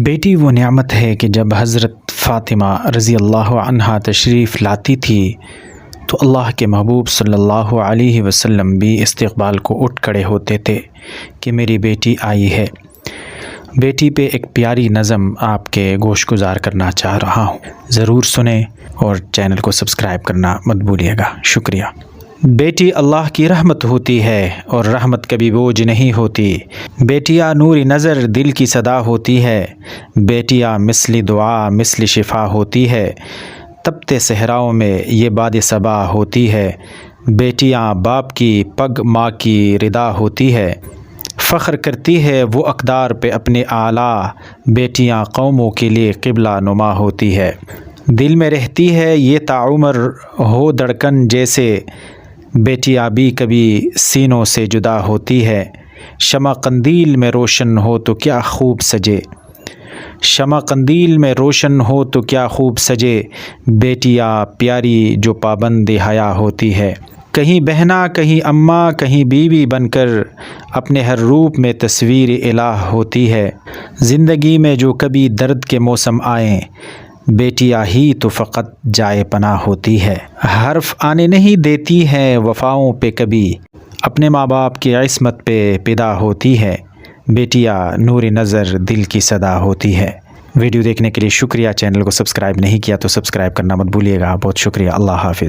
بیٹی وہ نعمت ہے کہ جب حضرت فاطمہ رضی اللہ عنہا تشریف لاتی تھی تو اللہ کے محبوب صلی اللہ علیہ وسلم بھی استقبال کو اٹھ کھڑے ہوتے تھے کہ میری بیٹی آئی ہے۔ بیٹی پہ ایک پیاری نظم آپ کے گوش گزار کرنا چاہ رہا ہوں، ضرور سنیں اور چینل کو سبسکرائب کرنا مت بھولیے گا، شکریہ۔ بیٹی اللہ کی رحمت ہوتی ہے اور رحمت کبھی بوجھ نہیں ہوتی۔ بیٹیاں نور نظر دل کی صدا ہوتی ہے، بیٹیاں مثل دعا مثل شفا ہوتی ہے، تپتے صحراؤں میں یہ باد صبا ہوتی ہے، بیٹیاں باپ کی پگ ماں کی ردا ہوتی ہے، فخر کرتی ہے وہ اقدار پہ اپنے اعلیٰ، بیٹیاں قوموں کے لیے قبلہ نما ہوتی ہے، دل میں رہتی ہے یہ تعمر ہو دھڑکن جیسے، بیٹیاں بھی کبھی سینوں سے جدا ہوتی ہے، شمع قندیل میں روشن ہو تو کیا خوب سجے، شمع قندیل میں روشن ہو تو کیا خوب سجے، بیٹیاں پیاری جو پابند حیا ہوتی ہے، کہیں بہنا کہیں اماں کہیں بیوی بن کر اپنے ہر روپ میں تصویر الہ ہوتی ہے، زندگی میں جو کبھی درد کے موسم آئیں بیٹیاں ہی تو فقط جائے پناہ ہوتی ہے، حرف آنے نہیں دیتی ہے وفاؤں پہ کبھی، اپنے ماں باپ کی عصمت پہ پیدا ہوتی ہے، بیٹیاں نور نظر دل کی صدا ہوتی ہے۔ ویڈیو دیکھنے کے لیے شکریہ، چینل کو سبسکرائب نہیں کیا تو سبسکرائب کرنا مت بھولیے گا، بہت شکریہ، اللہ حافظ۔